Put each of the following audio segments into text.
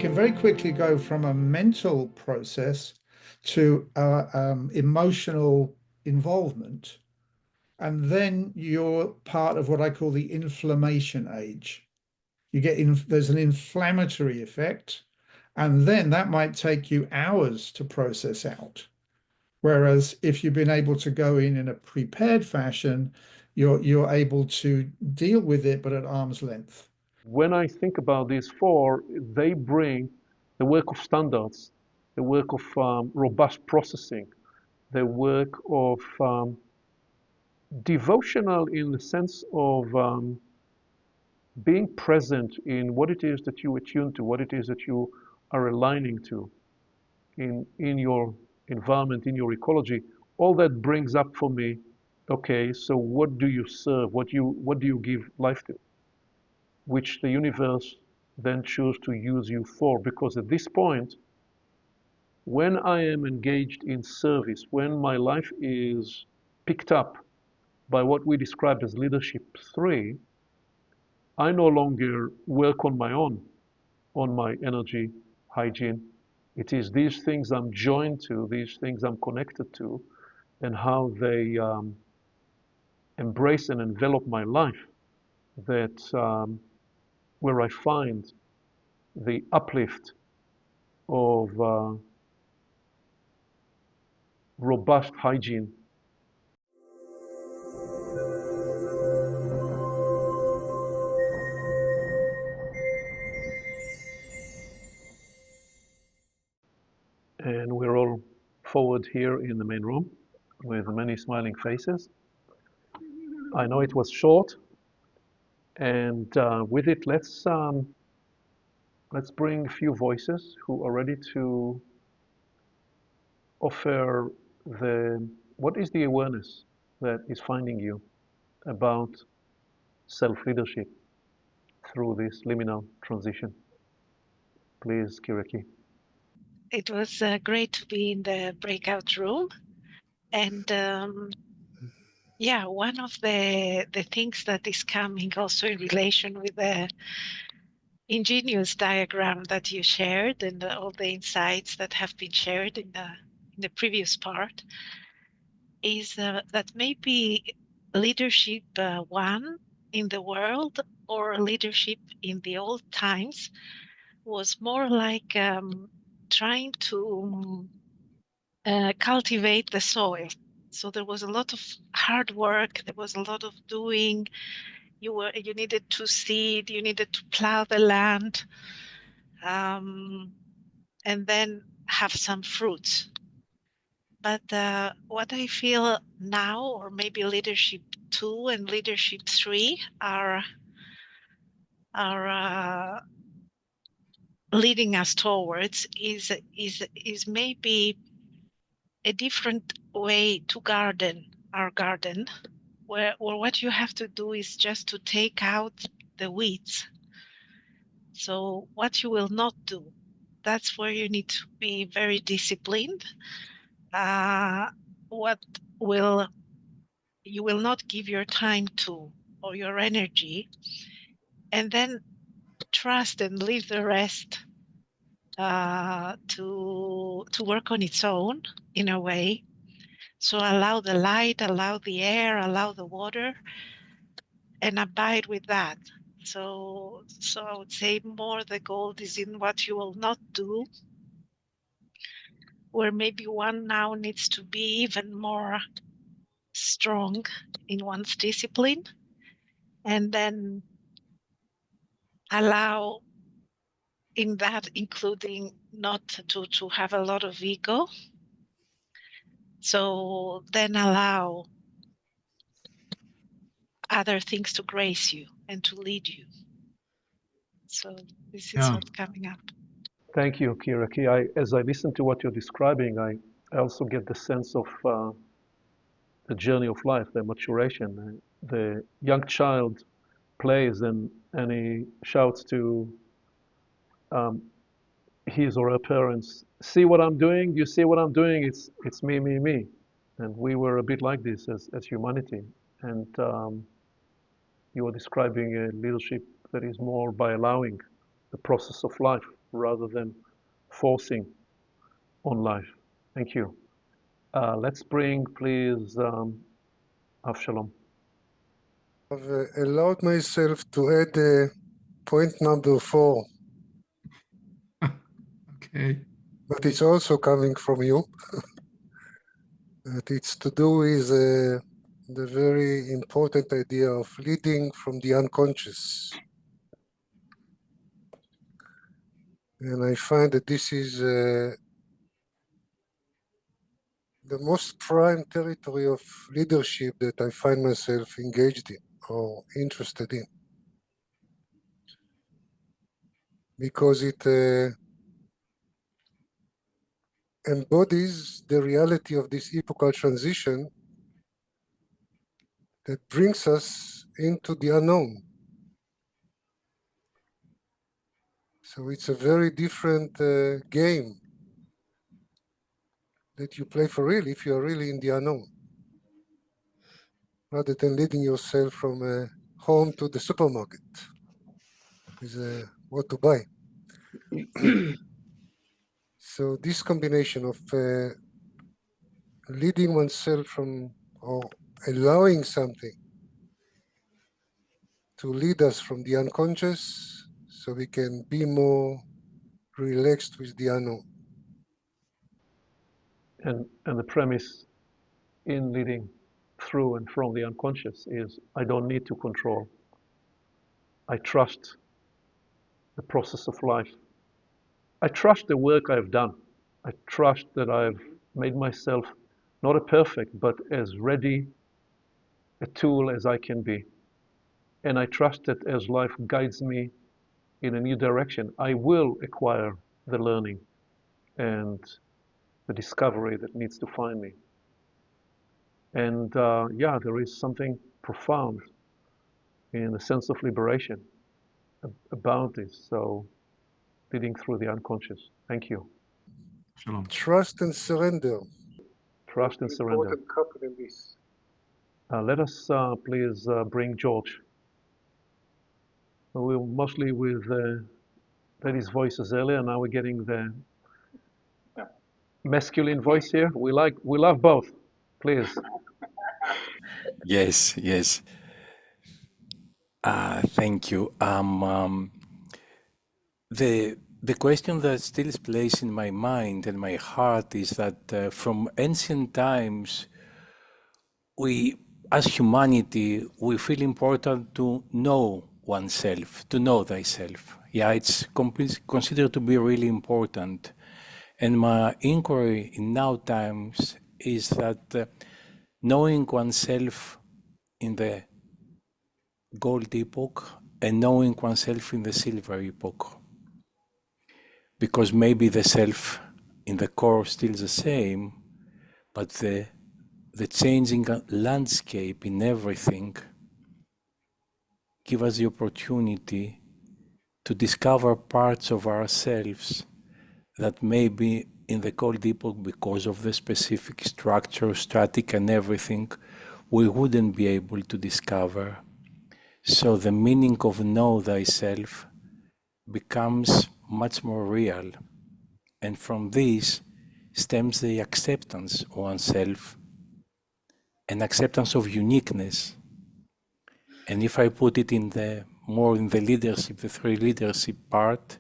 can very quickly go from a mental process to emotional involvement. And then you're part of what I call the inflammation age. There's an inflammatory effect, and then that might take you hours to process out. Whereas if you've been able to go in a prepared fashion, you're able to deal with it, but at arm's length. When I think about these four, they bring the work of standards, the work of robust processing, the work of devotional in the sense of being present in what it is that you attune to, what it is that you are aligning to in your environment, in your ecology. All that brings up for me, okay, so what do you serve? What do you give life to? Which the universe then choose to use you for. Because at this point, when I am engaged in service, when my life is picked up by what we described as leadership 3, I no longer work on my own, on my energy hygiene. It is these things I'm joined to, these things I'm connected to, and how they embrace and envelop my life that where I find the uplift of robust hygiene. And we're all forward here in the main room with many smiling faces. I know it was short, and with it, let's bring a few voices who are ready to offer what is the awareness that is finding you about self-leadership through this liminal transition. Please, Kiraki. It was great to be in the breakout room. And yeah, one of the things that is coming also in relation with the ingenious diagram that you shared and all the insights that have been shared in the previous part is that maybe leadership 1 in the world or leadership in the old times was more like trying to cultivate the soil. So there was a lot of hard work, there was a lot of doing. You needed to seed, you needed to plow the land, and then have some fruits. But what I feel now, or maybe leadership 2 and leadership 3 are leading us towards is maybe a different way to garden our garden, where what you have to do is just to take out the weeds. So what you will not do, that's where you need to be very disciplined. What you will not give your time to or your energy, and then trust and leave the rest to work on its own in a way. So allow the light, allow the air, allow the water, and abide with that. So I would say more the gold is in what you will not do, where maybe one now needs to be even more strong in one's discipline, and then allow in that, including not to have a lot of ego. So then allow other things to grace you and to lead you. So this is what's coming up. Thank you, Kiraki. As I listen to what you're describing, I also get the sense of the journey of life, the maturation. The young child plays and he shouts to his or her parents, "See what I'm doing? You see what I'm doing? It's me, me, me." And we were a bit like this as humanity. And you are describing a leadership that is more by allowing the process of life rather than forcing on life. Thank you. Let's bring, please, Avshalom. I've allowed myself to add point number 4, Okay. but it's also coming from you. That it's to do with the very important idea of leading from the unconscious. And I find that this is the most prime territory of leadership that I find myself engaged in or interested in. Because it embodies the reality of this epochal transition that brings us into the unknown. So it's a very different game that you play for real if you are really in the unknown, rather than leading yourself from home to the supermarket with what to buy. So this combination of leading oneself from or allowing something to lead us from the unconscious so we can be more relaxed with the unknown. And the premise in leading through and from the unconscious is I don't need to control. I trust the process of life. I trust the work I've done. I trust that I've made myself not a perfect, but as ready a tool as I can be. And I trust that as life guides me in a new direction, I will acquire the learning and the discovery that needs to find me. And yeah, there is something profound in the sense of liberation about this. So, leading through the unconscious. Thank you. Shalom. Trust and surrender. Trust and surrender. Important couple in this. Let us please bring George. We were mostly with ladies' voices earlier. Now we're getting the masculine voice here. We love both. Please. Yes, yes. Thank you. The question that still plays in my mind and my heart is that from ancient times, we, as humanity, we feel important to know oneself, to know thyself. Yeah, it's considered to be really important. And my inquiry in now times is that knowing oneself in the gold epoch and knowing oneself in the silver epoch. Because maybe the self in the core is still the same, but the changing landscape in everything give us the opportunity to discover parts of ourselves that maybe in the cold epoch, because of the specific structure, static and everything, we wouldn't be able to discover. So the meaning of know thyself becomes much more real. And from this stems the acceptance of oneself and acceptance of uniqueness. And if I put it in the more in the leadership, the three leadership part,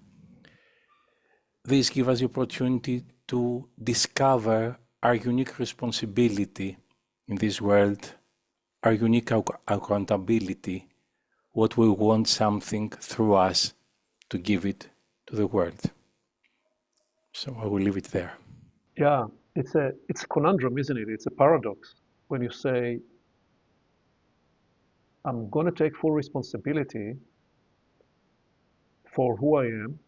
this gives us the opportunity to discover our unique responsibility in this world, our unique accountability, what we want something through us to give it to the world. So I will leave it there. Yeah, it's a conundrum, isn't it? It's a paradox when you say, I'm going to take full responsibility for who I am,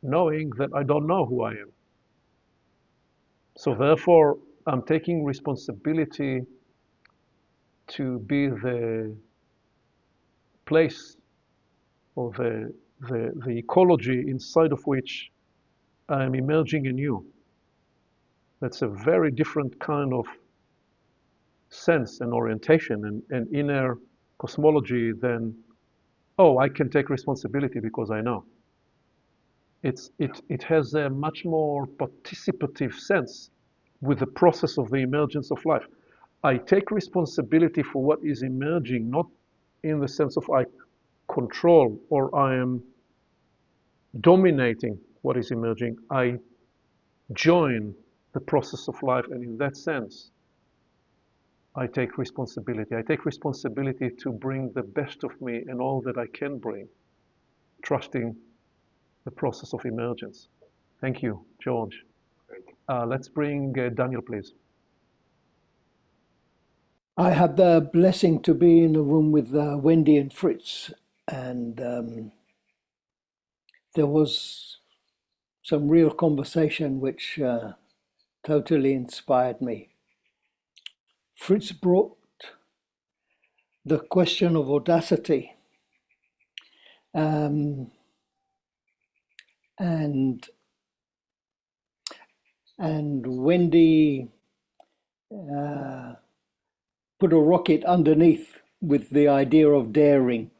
knowing that I don't know who I am. So therefore, I'm taking responsibility to be the place or the ecology inside of which I'm emerging anew. That's a very different kind of sense and orientation and inner cosmology than, oh, I can take responsibility because I know. it has a much more participative sense with the process of the emergence of life. I take responsibility for what is emerging, not in the sense of I control or I am dominating what is emerging. I join the process of life, and in that sense, I take responsibility. I take responsibility to bring the best of me and all that I can bring, trusting the process of emergence. Thank you, George. Let's bring Daniel, please. I had the blessing to be in a room with Wendy and Fritz, and there was some real conversation which totally inspired me. Fritz brought the question of audacity, and Wendy put a rocket underneath with the idea of daring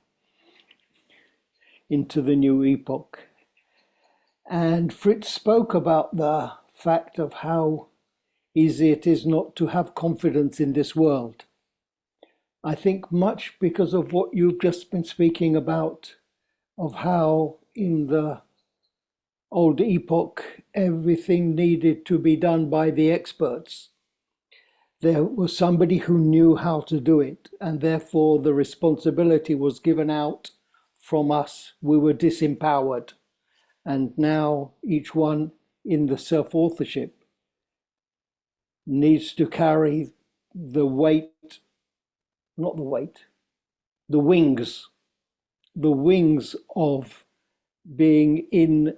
into the new epoch. And Fritz spoke about the fact of how easy it is not to have confidence in this world. I think much because of what you've just been speaking about, of how in the old epoch everything needed to be done by the experts. There was somebody who knew how to do it, and therefore the responsibility was given out from us. We were disempowered. And now each one in the self-authorship needs to carry the weight, not the weight, the wings of being in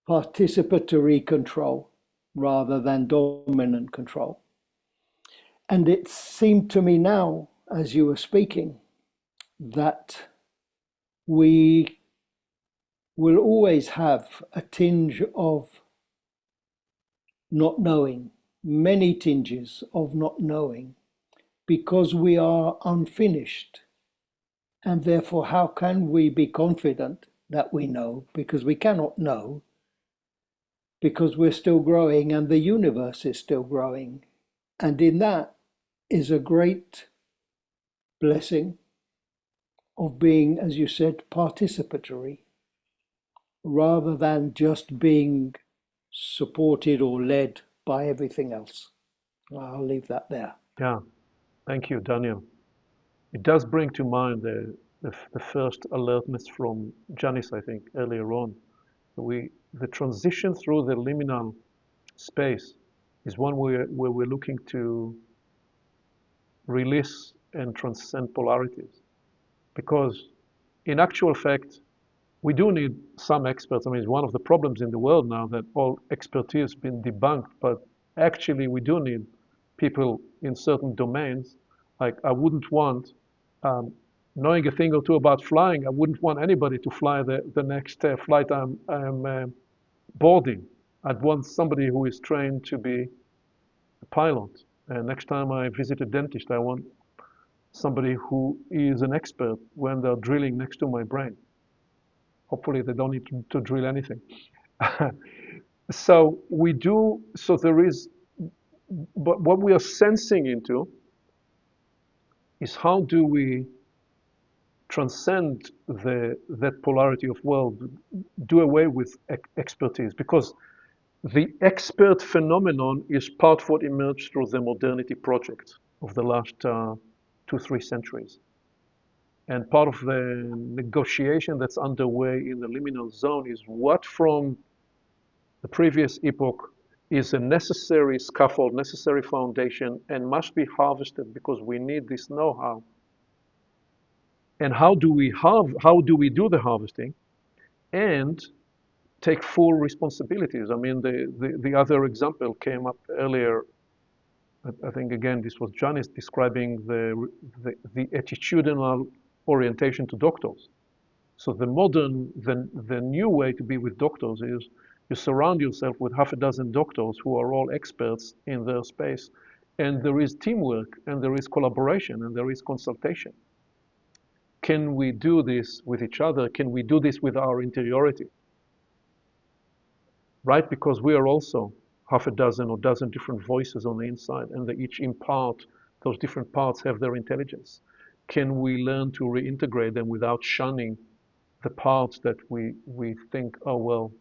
participatory control rather than dominant control. And it seemed to me now, as you were speaking, that we will always have a tinge of not knowing, many tinges of not knowing, because we are unfinished. And therefore, how can we be confident that we know? Because we cannot know, because we're still growing and the universe is still growing. And in that is a great blessing of being, as you said, participatory, rather than just being supported or led by everything else. I'll leave that there. Yeah, thank you, Daniel. It does bring to mind the first alertness from Janice, I think, earlier on. The transition through the liminal space is one where we're looking to release and transcend polarities. Because in actual fact, we do need some experts. I mean, it's one of the problems in the world now that all expertise has been debunked, but actually we do need people in certain domains. Like I wouldn't want, knowing a thing or two about flying, I wouldn't want anybody to fly the next flight I'm boarding. I'd want somebody who is trained to be a pilot. And next time I visit a dentist, I want somebody who is an expert when they're drilling next to my brain. Hopefully they don't need to drill anything. So there is, but what we are sensing into is how do we transcend that polarity of world, do away with expertise, because the expert phenomenon is part of what emerged through the modernity project of the last 2-3 centuries. And part of the negotiation that's underway in the liminal zone is what from the previous epoch is a necessary scaffold, necessary foundation, and must be harvested because we need this know-how. And how do we do the harvesting and take full responsibilities? I mean, the other example came up earlier. I think again this was Janice describing the attitudinal orientation to doctors. So the new way to be with doctors is you surround yourself with half a dozen doctors who are all experts in their space, and there is teamwork, and there is collaboration, and there is consultation. Can we do this with each other? Can we do this with our interiority? right? Because we are also half a dozen or dozen different voices on the inside, and they each impart, those different parts have their intelligence. Can we learn to reintegrate them without shunning the parts that we think, oh, well,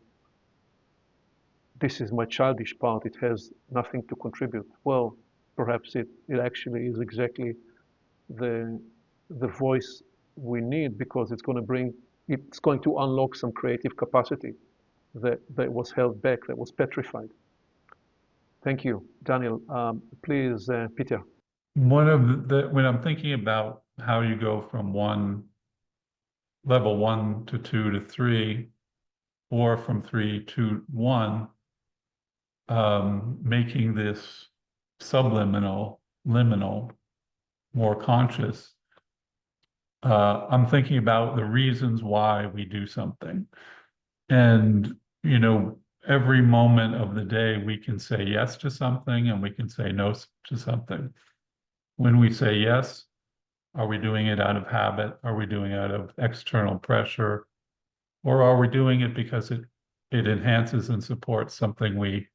this is my childish part, it has nothing to contribute? Well, perhaps it actually is exactly the voice we need, because it's going to unlock some creative capacity that was held back, that was petrified. Thank you, Daniel. Please, Peter. When I'm thinking about how you go from level 1 to 2 to 3, or from 3 to 1, making this liminal, more conscious, I'm thinking about the reasons why we do something. And, every moment of the day, we can say yes to something and we can say no to something. When we say yes, are we doing it out of habit? Are we doing it out of external pressure? Or are we doing it because it enhances and supports something we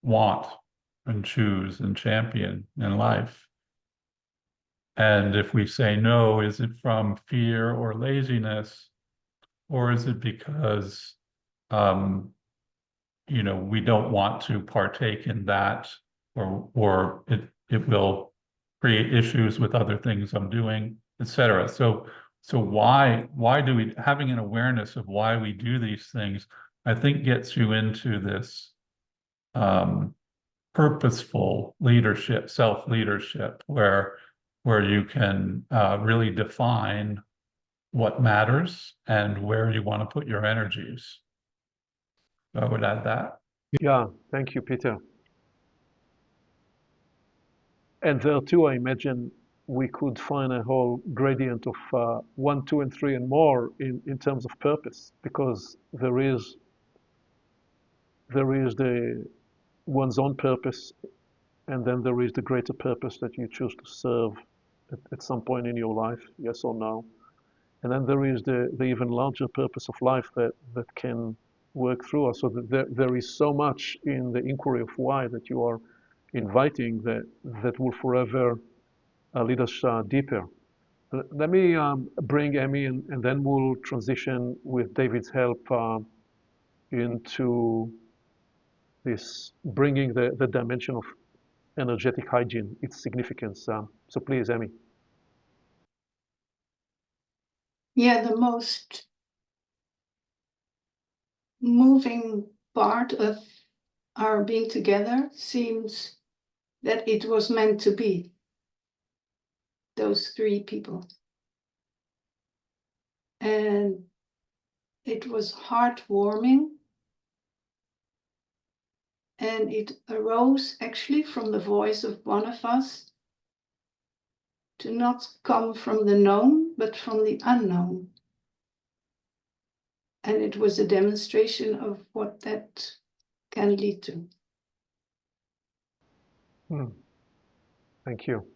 want and choose and champion in life? And if we say no, is it from fear or laziness? Or is it because we don't want to partake in that, or it will create issues with other things I'm doing, etc. So why do we, having an awareness of why we do these things, I think gets you into this purposeful leadership, self-leadership, where you can really define what matters and where you want to put your energies. I would add that. Yeah, thank you, Peter. And there too, I imagine we could find a whole gradient of 1, 2, and 3 and more in terms of purpose, because there is the one's own purpose, and then there is the greater purpose that you choose to serve at some point in your life, yes or no. And then there is the even larger purpose of life that can work through us. So that there is so much in the inquiry of why that you are inviting that will forever lead us deeper. Let me bring Amy, and then we'll transition with David's help into this, bringing the dimension of energetic hygiene, its significance. So please, Amy. Yeah, the most moving part of our being together seems that it was meant to be, those 3 people. And it was heartwarming, and it arose actually from the voice of one of us to not come from the known, but from the unknown. And it was a demonstration of what that can lead to. Thank you.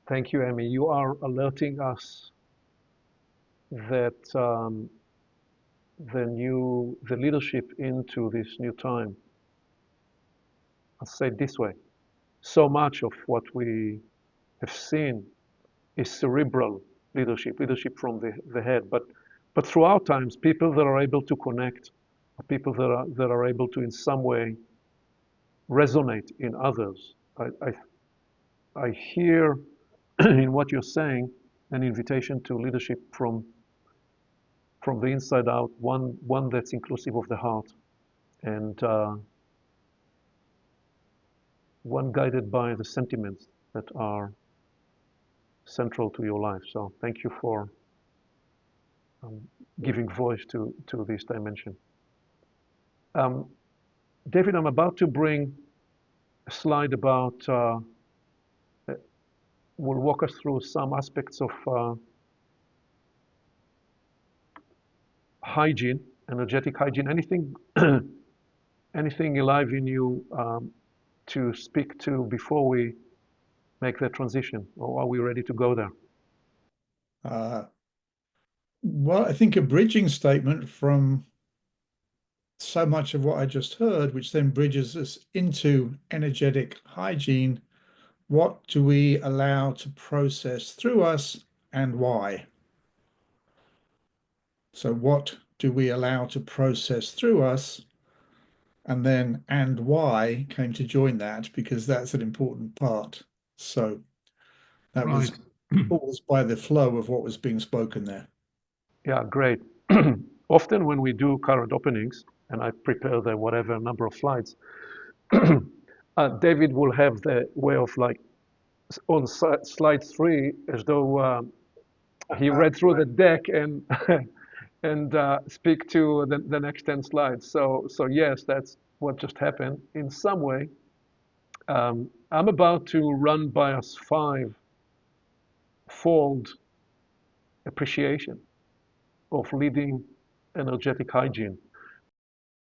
Thank you, Amy. You are alerting us that the leadership into this new time, I'll say it this way, so much of what we have seen is cerebral leadership from the head. But throughout times, people that are able to connect, people that are able to in some way resonate in others. I hear in what you're saying an invitation to leadership from the inside out, one that's inclusive of the heart, and one guided by the sentiments that are central to your life. So thank you for giving voice to this dimension. David, I'm about to bring a slide about, will walk us through some aspects of hygiene, energetic hygiene. Anything alive in you to speak to before we make that transition, or are we ready to go there? Well, I think a bridging statement from so much of what I just heard, which then bridges us into energetic hygiene. What do we allow to process through us and why? So what do we allow to process through us? And then and why came to join that, because that's an important part. So that was Right. caused by the flow of what was being spoken there. Yeah, great. Often when we do current openings, and I prepare the whatever number of slides, David will have the way of like on slide 3, as though he read through the deck and and speak to the next 10 slides. So yes, that's what just happened in some way. I'm about to run by us 5-fold appreciation of leading energetic hygiene.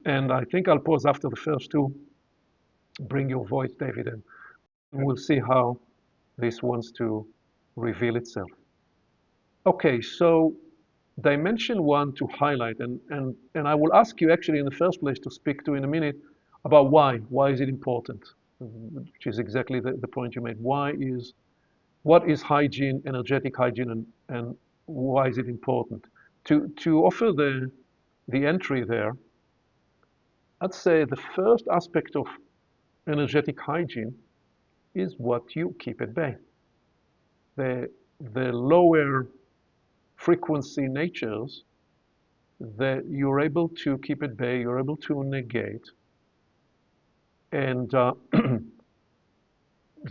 And I think I'll pause after the first 2. Bring your voice, David, and we'll see how this wants to reveal itself. Okay, so dimension 1 to highlight, and I will ask you actually in the first place to speak to in a minute about why. Why is it important? Which is exactly the point you made. What is hygiene, energetic hygiene, and why is it important? To offer the entry there, I'd say the first aspect of energetic hygiene is what you keep at bay. The lower frequency natures that you're able to keep at bay, you're able to negate. And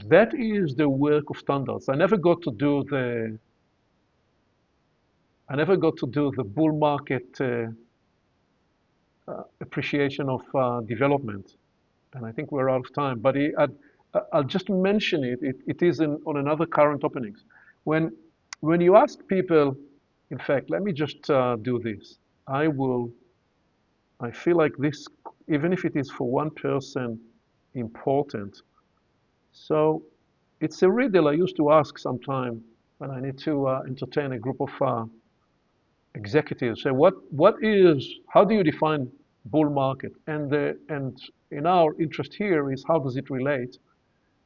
that is the work of standards. I never got to do the bull market appreciation of development, and I think we're out of time. But I'll just mention it. It is on another current openings. When you ask people, in fact, let me just do this. I feel like this, even if it is for one person, important. So it's a riddle I used to ask sometime when I need to entertain a group of executives. Say, how do you define bull market? And in our interest here is how does it relate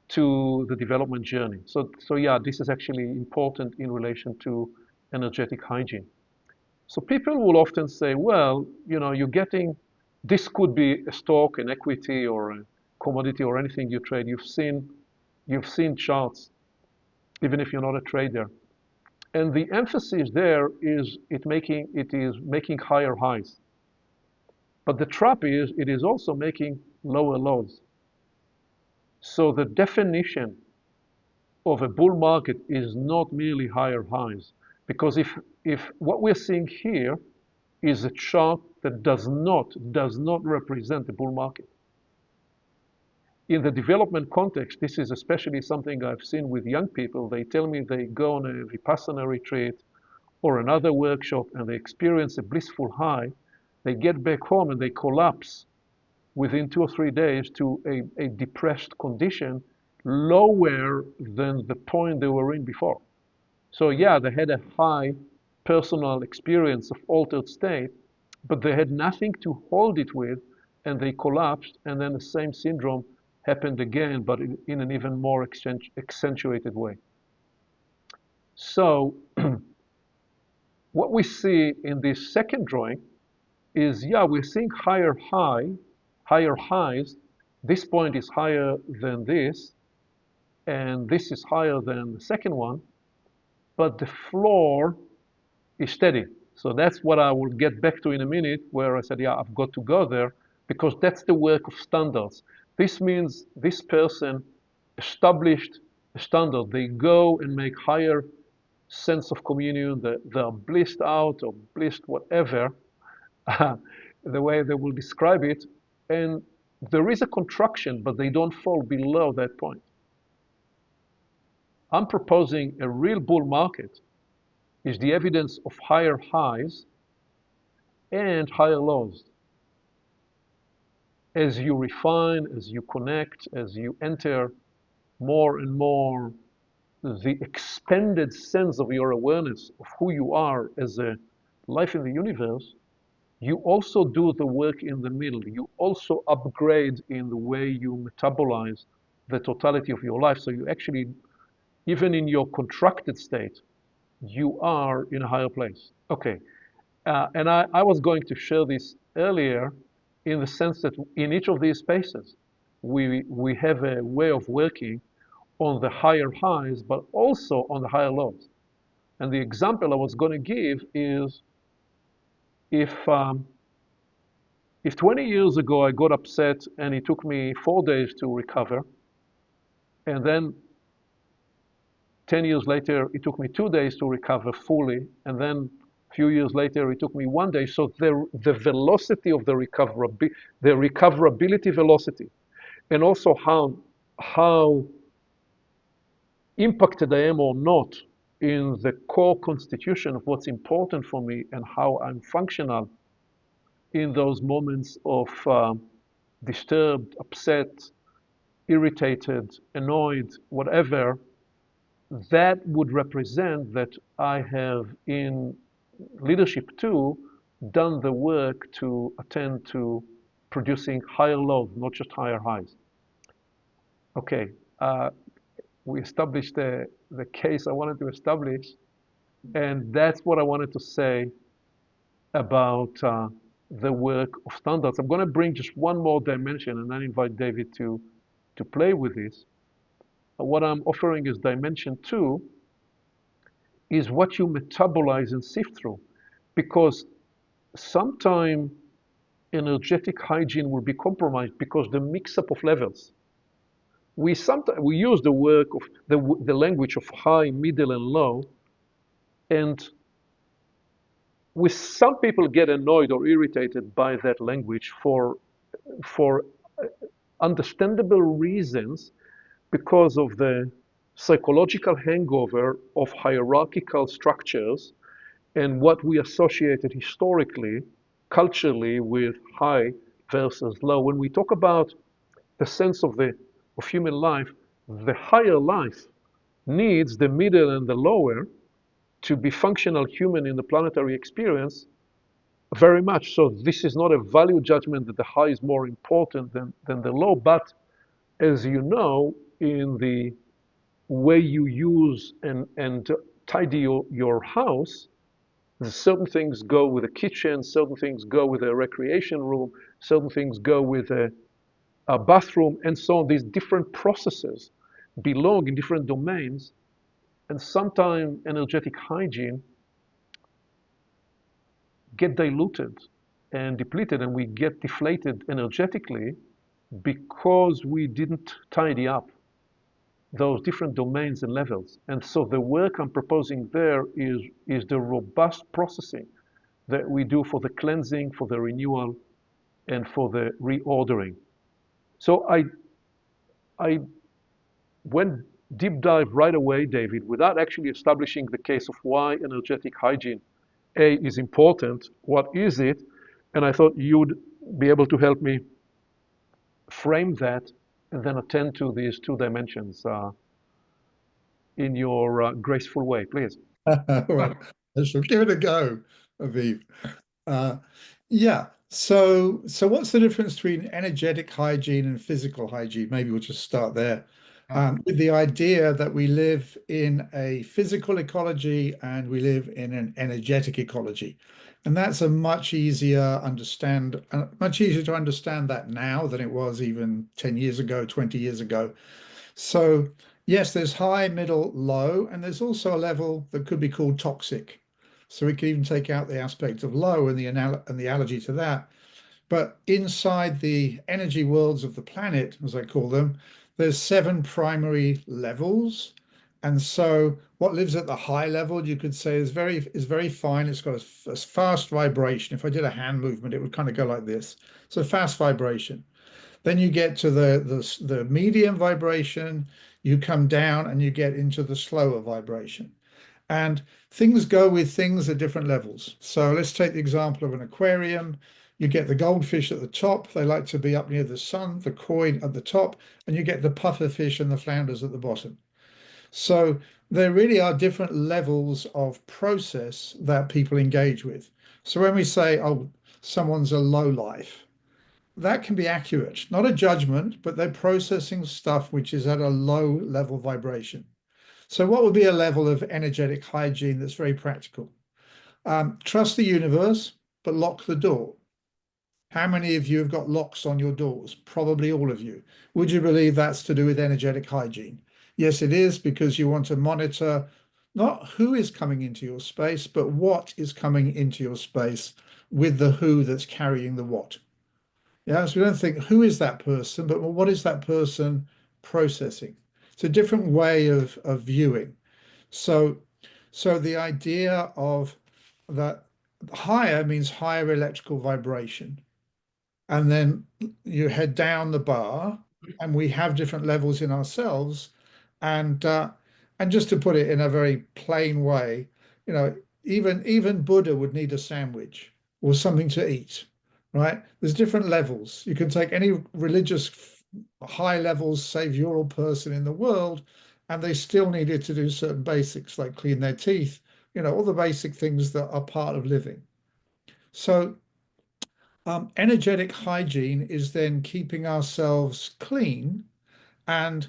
to the development journey? So yeah, this is actually important in relation to energetic hygiene. So people will often say, well, you're getting, this could be a stock, an equity, or a commodity, or anything you trade. You've seen charts, even if you're not a trader. And the emphasis there is it is making higher highs. But the trap is it is also making lower lows. So the definition of a bull market is not merely higher highs. Because if what we're seeing here is a chart that does not represent the bull market. In the development context, this is especially something I've seen with young people. They tell me they go on a Vipassana retreat or another workshop and they experience a blissful high. They get back home and they collapse within 2 or 3 days to a depressed condition lower than the point they were in before. So yeah, they had a high personal experience of altered state, but they had nothing to hold it with, and they collapsed, and then the same syndrome happened again, but in an even more accentuated way. So what we see in this second drawing is, yeah, we're seeing higher highs. This point is higher than this, and this is higher than the second one, but the floor is steady. So that's what I will get back to in a minute, where I said, yeah, I've got to go there, because that's the work of standards. This means this person established a standard. They go and make higher sense of communion. They're blissed out or blissed whatever, the way they will describe it. And there is a contraction, but they don't fall below that point. I'm proposing a real bull market is the evidence of higher highs and higher lows. As you refine, as you connect, as you enter more and more the expanded sense of your awareness of who you are as a life in the universe, you also do the work in the middle. You also upgrade in the way you metabolize the totality of your life. So you actually, even in your contracted state, you are in a higher place. Okay. And I was going to share this earlier in the sense that in each of these spaces, we have a way of working on the higher highs, but also on the higher lows. And the example I was going to give is if 20 years ago I got upset and it took me 4 days to recover, and then 10 years later it took me 2 days to recover fully, and then a few years later it took me 1 day. So the velocity of the recoverability velocity, and also how impacted I am or not in the core constitution of what's important for me and how I'm functional in those moments of disturbed, upset, irritated, annoyed, whatever, that would represent that I have in leadership too done the work to attend to producing higher lows, not just higher highs. Okay, we established the case I wanted to establish, and that's what I wanted to say about the work of standards. I'm going to bring just one more dimension and then invite David to play with this. What I'm offering is dimension 2 is what you metabolize and sift through, because sometime energetic hygiene will be compromised because the mix-up of levels. We use the work of the language of high, middle, and low, and some people get annoyed or irritated by that language for understandable reasons, because of the psychological hangover of hierarchical structures and what we associated historically, culturally, with high versus low. When we talk about the sense of human life, the higher life needs the middle and the lower to be functional human in the planetary experience very much. So this is not a value judgment that the high is more important than the low, but as you know, in the way you use and tidy your house, certain things go with a kitchen, certain things go with a recreation room, certain things go with a bathroom, and so on. These different processes belong in different domains, and sometimes energetic hygiene get diluted and depleted, and we get deflated energetically because we didn't tidy up those different domains and levels. And so the work I'm proposing there is the robust processing that we do for the cleansing, for the renewal, and for the reordering. So I went deep dive right away, David, without actually establishing the case of why energetic hygiene is important. What is it? And I thought you'd be able to help me frame that and then attend to these two dimensions in your graceful way, please. Well, I shall give it a go, Aviv. Yeah. So what's the difference between energetic hygiene and physical hygiene? Maybe we'll just start there. With the idea that we live in a physical ecology and we live in an energetic ecology. And that's much easier to understand that now than it was even 10 years ago, 20 years ago. So yes, there's high, middle, low, and there's also a level that could be called toxic. So we could even take out the aspect of low and the allergy to that. But inside the energy worlds of the planet, as I call them, there's 7 primary levels. And so what lives at the high level, you could say, is very fine. It's got a fast vibration. If I did a hand movement, it would kind of go like this. So fast vibration. Then you get to the medium vibration, you come down and you get into the slower vibration. And things go with things at different levels. So let's take the example of an aquarium. You get the goldfish at the top. They like to be up near the sun, the koi at the top, and you get the pufferfish and the flounders at the bottom. So there really are different levels of process that people engage with. So when we say, oh, someone's a low life. That can be accurate, not a judgment, but they're processing stuff which is at a low level vibration. So what would be a level of energetic hygiene that's very practical? Trust the universe, but lock the door. How many of you have got locks on your doors? Probably all of you. Would you believe that's to do with energetic hygiene? Yes, it is, because you want to monitor not who is coming into your space, but what is coming into your space with the who that's carrying the what. Yeah, so we don't think who is that person, but what is that person processing? It's a different way of viewing. So the idea of that higher means higher electrical vibration. And then you head down the bar, and we have different levels in ourselves. And just to put it in a very plain way, even Buddha would need a sandwich or something to eat, right? There's different levels. You can take any religious high levels savioral person in the world, and they still needed to do certain basics like clean their teeth, all the basic things that are part of living. So energetic hygiene is then keeping ourselves clean. And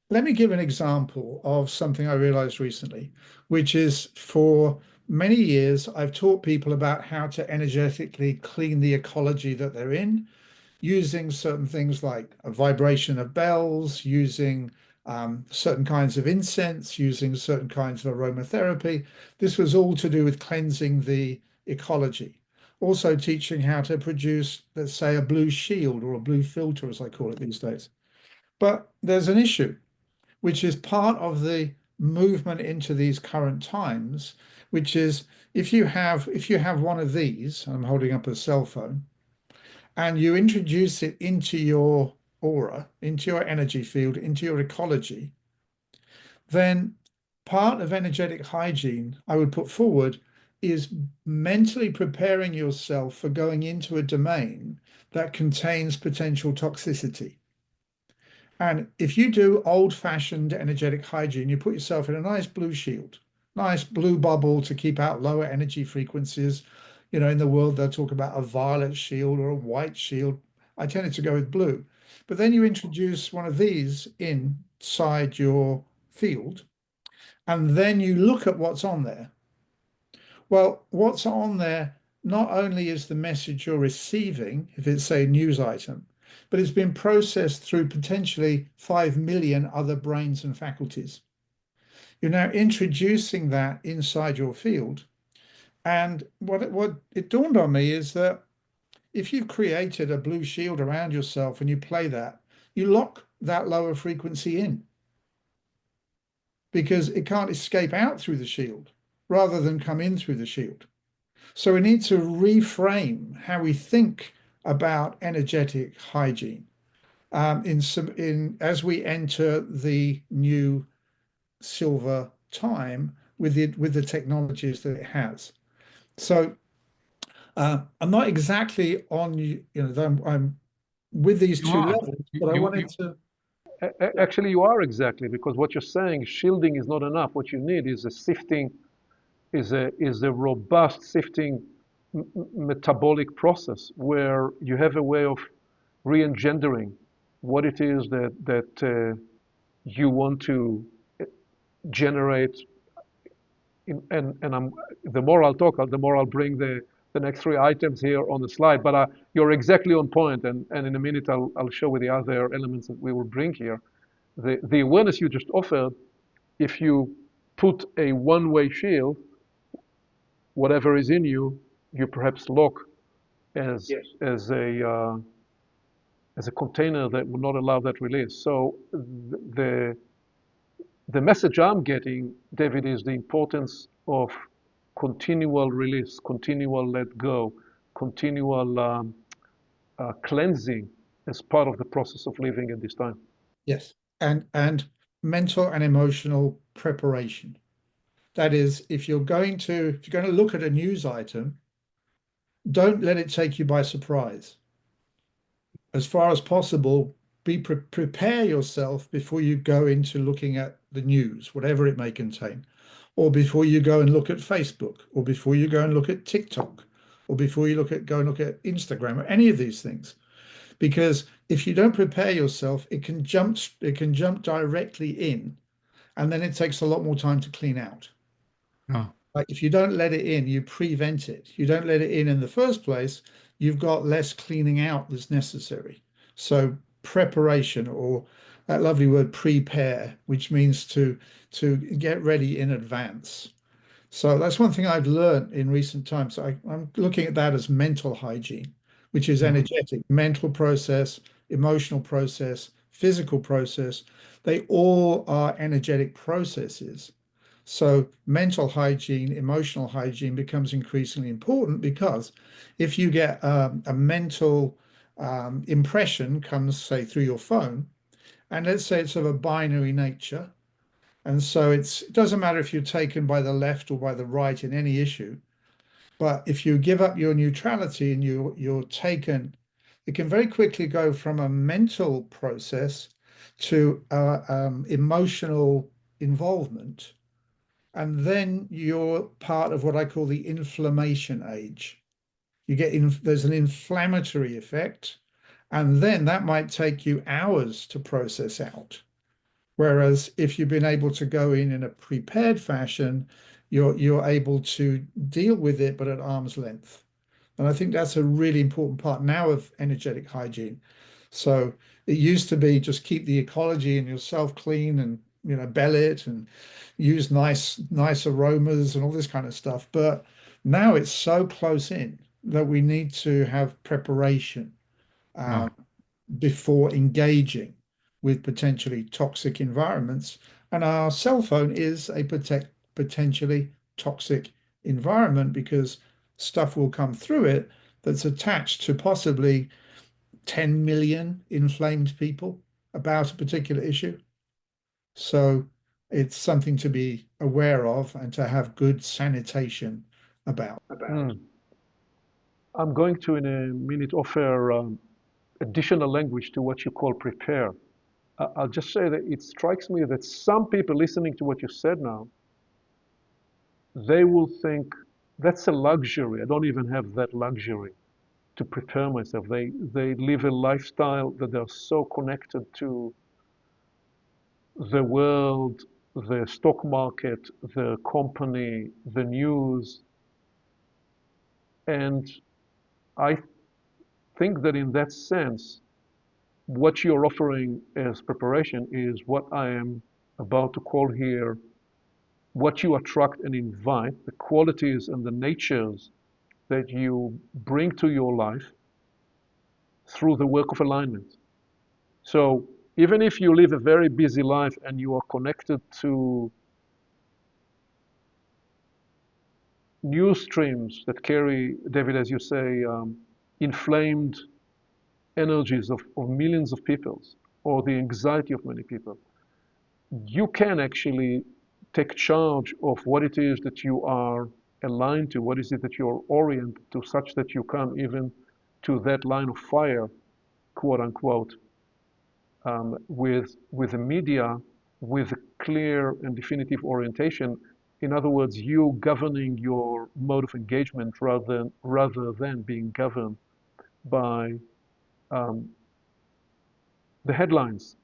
let me give an example of something I realized recently, which is for many years, I've taught people about how to energetically clean the ecology that they're in, using certain things like a vibration of bells, using certain kinds of incense, using certain kinds of aromatherapy. This was all to do with cleansing the ecology. Also teaching how to produce, let's say, a blue shield or a blue filter, as I call it these days. But there's an issue, which is part of the movement into these current times, which is if you have one of these, I'm holding up a cell phone, and you introduce it into your aura, into your energy field, into your ecology, then part of energetic hygiene I would put forward is mentally preparing yourself for going into a domain that contains potential toxicity. And if you do old-fashioned energetic hygiene, you put yourself in a nice blue shield, nice blue bubble to keep out lower energy frequencies. In the world, they'll talk about a violet shield or a white shield. I tended to go with blue. But then you introduce one of these inside your field, and then you look at what's on there. Well, what's on there not only is the message you're receiving, if it's, say, a news item, but it's been processed through potentially 5 million other brains and faculties. You're now introducing that inside your field. And what it dawned on me is that if you've created a blue shield around yourself and you play that, you lock that lower frequency in, because it can't escape out through the shield rather than come in through the shield. So we need to reframe how we think about energetic hygiene as we enter the new silver time with the technologies that it has. So I'm not exactly on I'm with these two levels, but I wanted to. Actually, you are exactly, because what you're saying, shielding is not enough. What you need is a sifting, is a robust sifting metabolic process where you have a way of re-engendering what it is that you want to generate. The more I'll talk, the more I'll bring the next three items here on the slide. But you're exactly on point, and in a minute I'll show you the other elements that we will bring here. The awareness you just offered, if you put a one-way shield, whatever is in you, you perhaps lock as a container that will not allow that release. So the message I'm getting, David, is the importance of continual release, continual let go, continual cleansing as part of the process of living at this time. Yes, and mental and emotional preparation. That is, if you're going to look at a news item, don't let it take you by surprise. As far as possible, prepare yourself before you go into looking at the news, whatever it may contain, or before you go and look at Facebook, or before you go and look at TikTok, or before you go and look at Instagram or any of these things. Because if you don't prepare yourself, it can jump directly in, and then it takes a lot more time to clean out. Oh, Like if you don't let it in, you prevent it. You don't let it in the first place, you've got less cleaning out that's necessary. So preparation, or that lovely word prepare, which means to get ready in advance. So that's one thing I've learned in recent times. I'm looking at that as mental hygiene, which is energetic, mental process, emotional process, physical process. They all are energetic processes. So mental hygiene, emotional hygiene becomes increasingly important, because if you get a mental impression comes, say, through your phone, and let's say it's of a binary nature, and so it doesn't matter if you're taken by the left or by the right in any issue, but if you give up your neutrality and you're taken, it can very quickly go from a mental process to emotional involvement. And then you're part of what I call the inflammation age. There's an inflammatory effect, and then that might take you hours to process out. Whereas if you've been able to go in a prepared fashion, you're able to deal with it, but at arm's length. And I think that's a really important part now of energetic hygiene. So it used to be just keep the ecology and yourself clean, and bell it and use nice aromas and all this kind of stuff. But now it's so close in that we need to have preparation oh, before engaging with potentially toxic environments. And our cell phone is a potentially toxic environment, because stuff will come through it that's attached to possibly 10 million inflamed people about a particular issue. So it's something to be aware of and to have good sanitation about. Mm. I'm going to, in a minute, offer additional language to what you call prepare. I'll just say that it strikes me that some people listening to what you said now, they will think that's a luxury. I don't even have that luxury to prepare myself. They live a lifestyle that they're so connected to the world, the stock market, the company, the news. And I think that in that sense, what you're offering as preparation is what I am about to call here what you attract and invite, the qualities and the natures that you bring to your life through the work of alignment. So even if you live a very busy life and you are connected to news streams that carry, David, as you say, inflamed energies of millions of people, or the anxiety of many people, you can actually take charge of what it is that you are aligned to, what is it that you're oriented to, such that you come even to that line of fire, quote unquote, with the media, with a clear and definitive orientation. In other words, you governing your mode of engagement rather than being governed by the headlines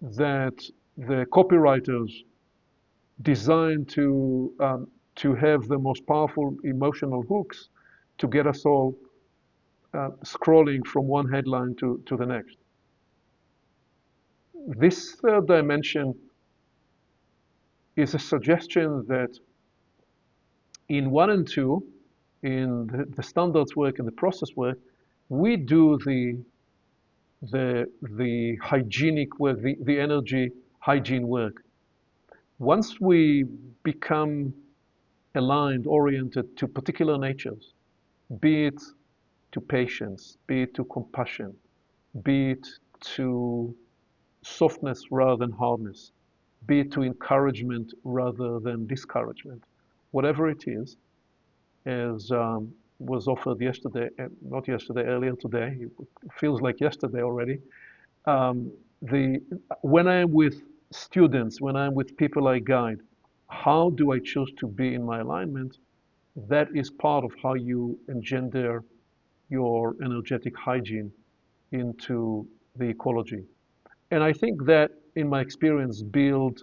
that the copywriters designed to have the most powerful emotional hooks to get us all scrolling from one headline to the next. This third dimension is a suggestion that in 1 and 2, in the standards work and the process work, we do the hygienic work, the energy hygiene work. Once we become aligned, oriented to particular natures, be it to patience, be it to compassion, be it to softness rather than hardness, be it to encouragement rather than discouragement, whatever it is, as was offered yesterday, not yesterday, earlier today, it feels like yesterday already. When I'm with students, when I'm with people I guide, how do I choose to be in my alignment? that is part of how you engender your energetic hygiene into the ecology. And I think that, in my experience, build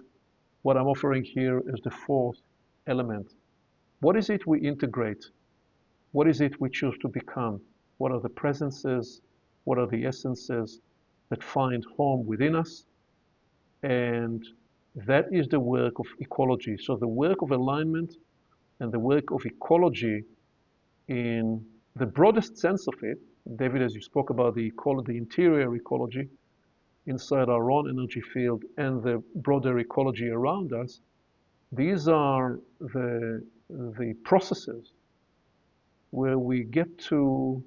what I'm offering here as the fourth element. What is it we integrate? What is it we choose to become? What are the presences? What are the essences that find home within us? And that is the work of ecology. So the work of alignment and the work of ecology, in the broadest sense of it, David, as you spoke about the ecology, the interior ecology inside our own energy field and the broader ecology around us, these are the processes where we get to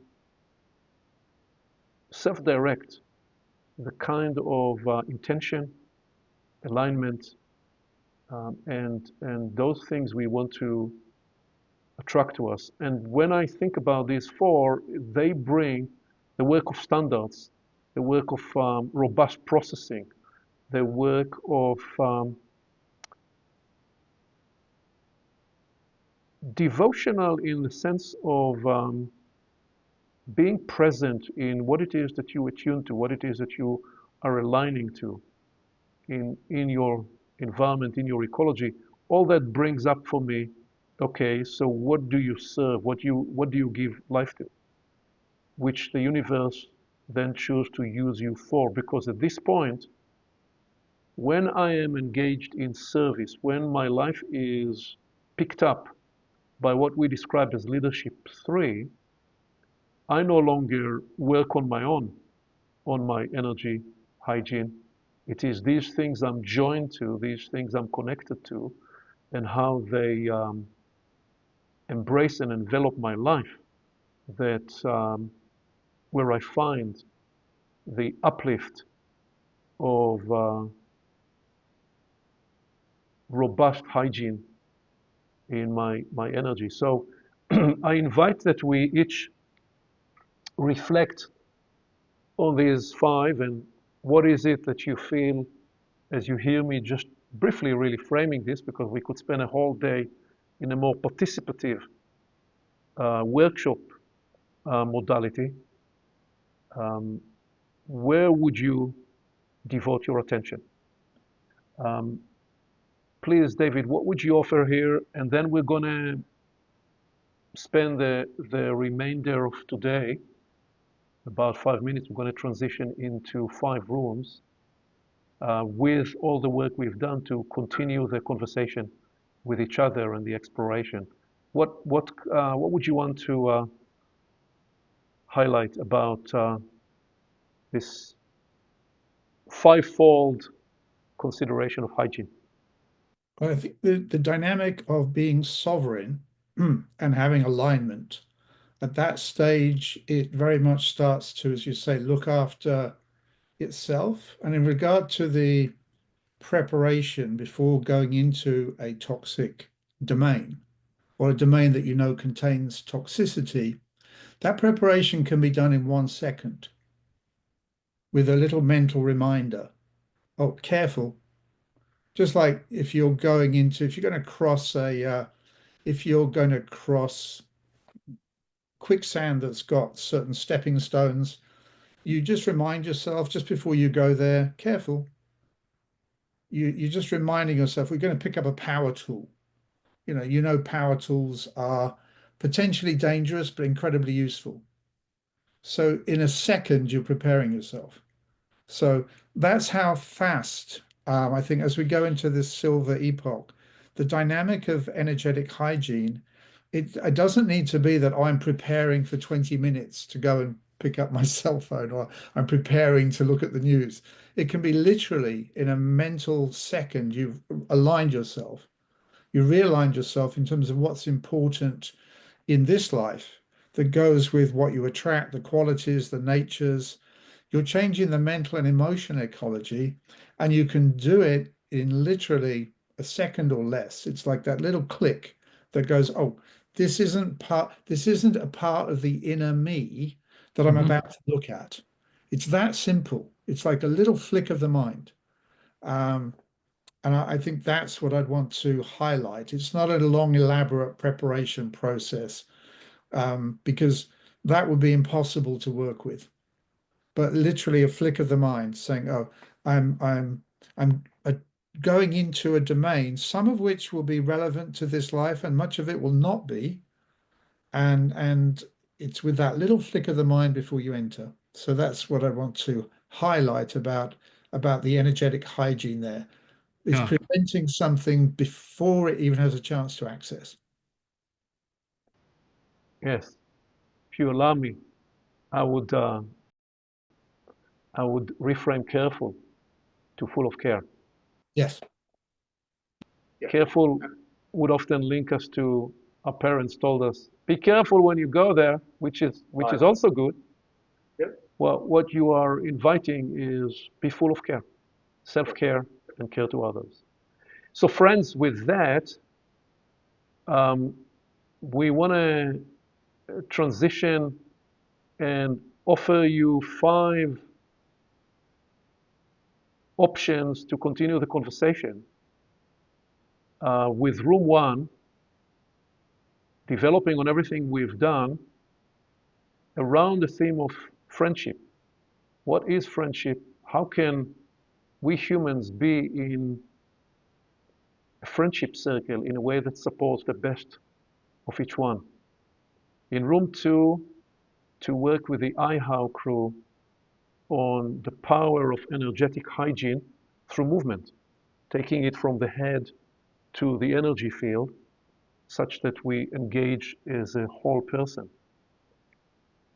self-direct the kind of intention, alignment, and those things we want to attract to us. And when I think about these four, they bring the work of standards, the work of robust processing, the work of devotional in the sense of being present in what it is that you attune to, what it is that you are aligning to in your environment, in your ecology. All that brings up for me, okay, so what do you serve? What do you give life to? Which the universe then choose to use you for. Because at this point, when I am engaged in service, when my life is picked up by what we describe as leadership 3, I no longer work on my own, on my energy hygiene. It is these things I'm joined to, these things I'm connected to, and how they embrace and envelop my life, that where I find the uplift of robust hygiene in my energy. So I invite that we each reflect on these 5, and what is it that you feel as you hear me just briefly really framing this, because we could spend a whole day in a more participative workshop modality. Where would you devote your attention? Please, David, what would you offer here? And then we're going to spend the remainder of today, about 5 minutes, we're going to transition into 5 rooms with all the work we've done to continue the conversation with each other and the exploration. What would you want to highlight about this 5-fold consideration of hygiene? Well, I think the dynamic of being sovereign and having alignment, at that stage, it very much starts to, as you say, look after itself. And in regard to the preparation before going into a toxic domain, or a domain that you know contains toxicity, that preparation can be done in 1 second with a little mental reminder. Oh, careful. Just like if you're going to cross quicksand that's got certain stepping stones, you just remind yourself just before you go there, careful. You're just reminding yourself, we're going to pick up a power tool. Power tools are potentially dangerous, but incredibly useful. So in a second, you're preparing yourself. So that's how fast, I think, as we go into this silver epoch, the dynamic of energetic hygiene, it doesn't need to be that I'm preparing for 20 minutes to go and pick up my cell phone, or I'm preparing to look at the news. It can be literally in a mental second, you've aligned yourself. You realigned yourself in terms of what's important in this life that goes with what you attract, the qualities, the natures. You're changing the mental and emotional ecology, and you can do it in literally a second or less. It's like that little click that goes, oh, this isn't a part of the inner me that I'm about to look at. It's that simple. It's like a little flick of the mind. And I think that's what I'd want to highlight. It's not a long, elaborate preparation process, because that would be impossible to work with. But literally a flick of the mind saying, "Oh, I'm going into a domain, some of which will be relevant to this life, and much of it will not be." And it's with that little flick of the mind before you enter. So that's what I want to highlight about the energetic hygiene there. It's Yeah. preventing something before it even has a chance to access. Yes. If you allow me, I would reframe careful to full of care. Yes. Careful would often link us to our parents told us, be careful when you go there, which is also good. Well, what you are inviting is be full of care, self-care, and care to others. So, friends, with that, we want to transition and offer you 5 options to continue the conversation. With room 1, developing on everything we've done around the theme of friendship. What is friendship? How can we humans be in a friendship circle in a way that supports the best of each one? In room 2, to work with the iHow crew on the power of energetic hygiene through movement, taking it from the head to the energy field, such that we engage as a whole person.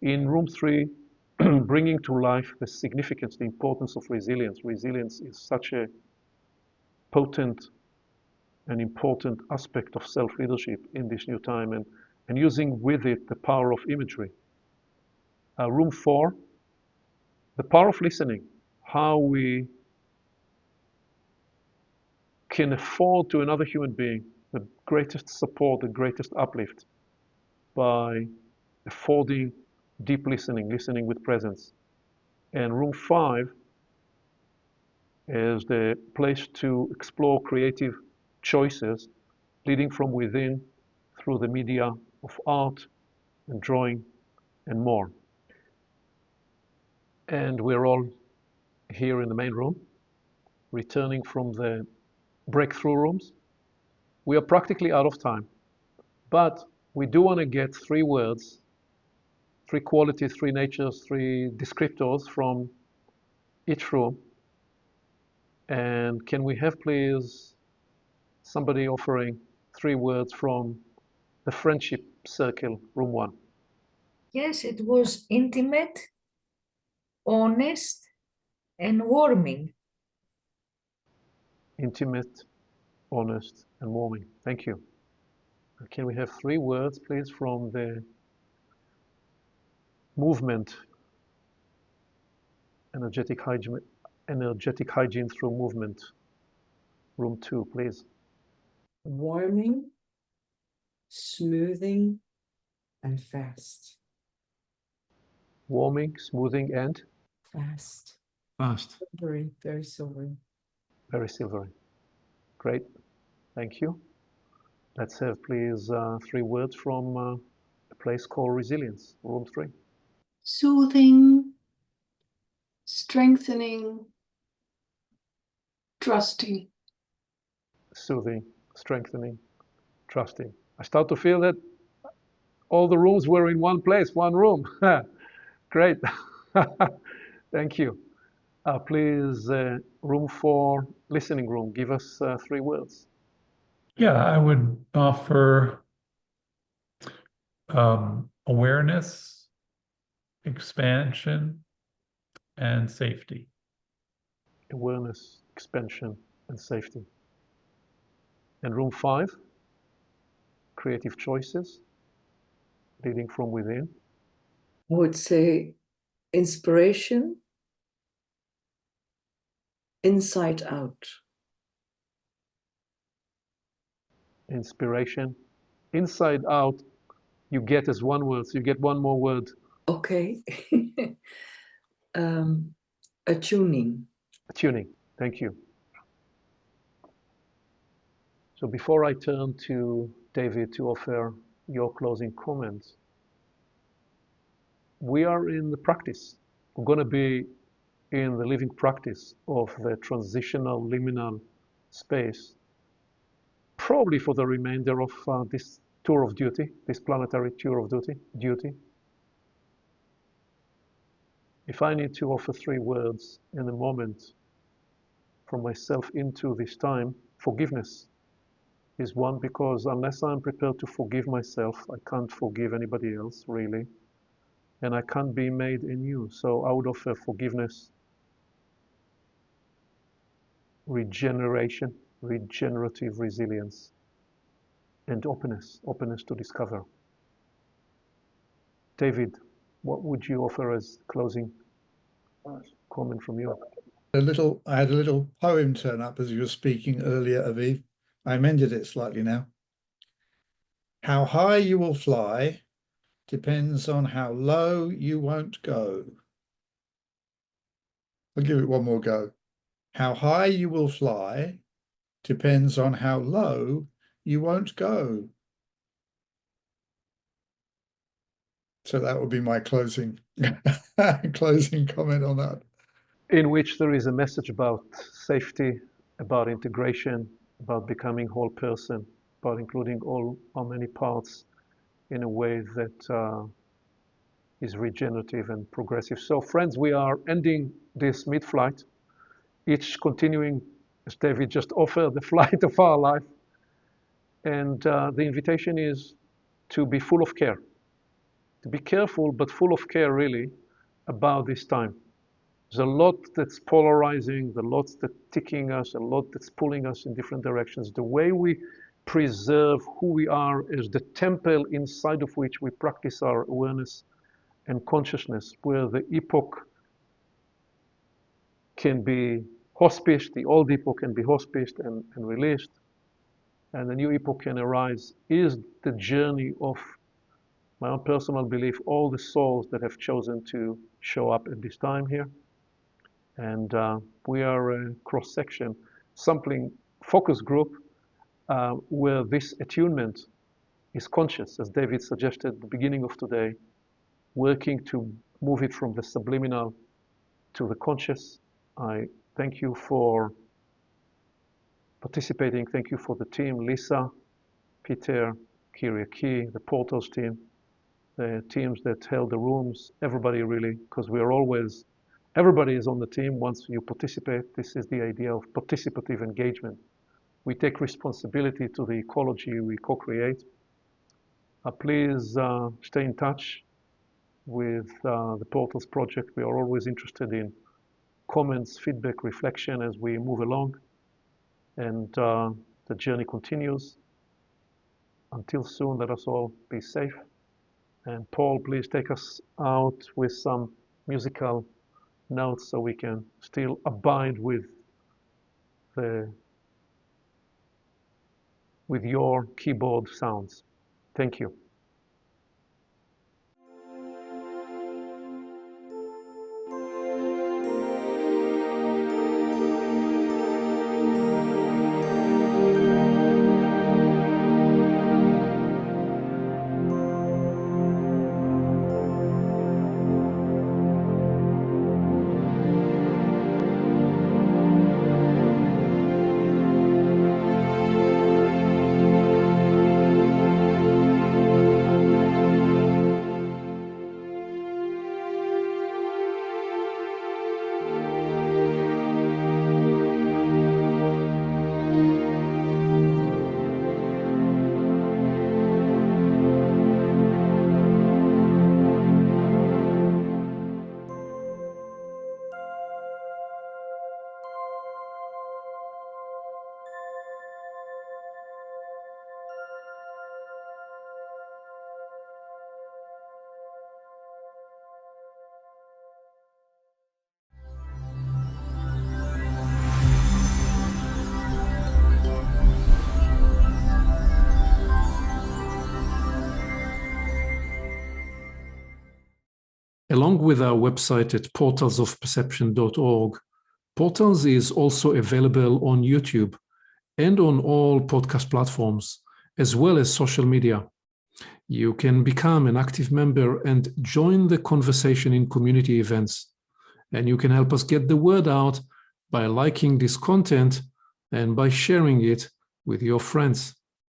In room 3, bringing to life the significance, the importance of resilience. Resilience is such a potent and important aspect of self-leadership in this new time, and using with it the power of imagery. Room 4, the power of listening, how we can afford to another human being the greatest support, the greatest uplift by affording deep listening, listening with presence. And room 5 is the place to explore creative choices leading from within through the media of art and drawing and more. And we're all here in the main room, returning from the breakthrough rooms. We are practically out of time, but we do want to get 3 words, 3 qualities, 3 natures, 3 descriptors from each room. And can we have, please, somebody offering 3 words from the friendship circle, room 1? Yes, it was intimate, honest, and warming. Intimate, honest, and warming. Thank you. Can we have 3 words, please, from the movement, energetic hygiene through movement, room 2, please? Warming, smoothing, and fast. Warming, smoothing, and Fast. Fast. Silvery, very silvery. very silvery. Great. Thank you. Let's have, please, 3 words from a place called resilience, room 3. Soothing, strengthening, trusting. Soothing, strengthening, trusting. I start to feel that all the rooms were in one place, one room. Great. Thank you. Please, room 4, listening room, give us 3 words. Yeah, I would offer awareness, expansion, and safety. Awareness, expansion, and safety. And room 5, creative choices, leading from within. I would say inspiration, inside out. Inspiration, inside out, you get as 1 word, so you get 1 more word. Okay. Attuning. Tuning, thank you. So before I turn to David to offer your closing comments, we are in the practice. We're going to be in the living practice of the transitional liminal space, probably for the remainder of this tour of duty, this planetary tour of duty. If I need to offer 3 words in a moment from myself into this time, forgiveness is one, because unless I'm prepared to forgive myself, I can't forgive anybody else, really, and I can't be made anew. So I would offer forgiveness, regeneration, regenerative resilience, and openness to discover. David, what would you offer as closing comment from you? I had a little poem turn up as you were speaking earlier, Aviv. I amended it slightly now. How high you will fly depends on how low you won't go. I'll give it one more go. How high you will fly depends on how low you won't go. So that would be my closing comment on that. In which there is a message about safety, about integration, about becoming whole person, about including all our many parts in a way that is regenerative and progressive. So friends, we are ending this mid-flight, each continuing, as David just offered, the flight of our life. And the invitation is to be full of care, to be careful, but full of care really about this time. There's a lot that's polarizing, a lot that's ticking us, a lot that's pulling us in different directions. The way we preserve who we are is the temple inside of which we practice our awareness and consciousness, where the epoch can be hospiced, the old epoch can be hospiced and released, and the new epoch can arise, is the journey of my own personal belief, all the souls that have chosen to show up at this time here. And we are a cross-section sampling focus group where this attunement is conscious, as David suggested at the beginning of today, working to move it from the subliminal to the conscious. I thank you for participating. Thank you for the team, Lisa, Peter, Kyriaki, the Portals team, the teams that held the rooms, everybody really, because we are always, everybody is on the team once you participate. This is the idea of participative engagement. We take responsibility to the ecology we co-create. Please stay in touch with the Portals project. We are always interested in comments, feedback, reflection as we move along. And the journey continues. Until soon, let us all be safe. And Paul, please take us out with some musical notes so we can still abide with your keyboard sounds. Thank you. Along with our website at portalsofperception.org, Portals is also available on YouTube and on all podcast platforms, as well as social media. You can become an active member and join the conversation in community events. And you can help us get the word out by liking this content and by sharing it with your friends.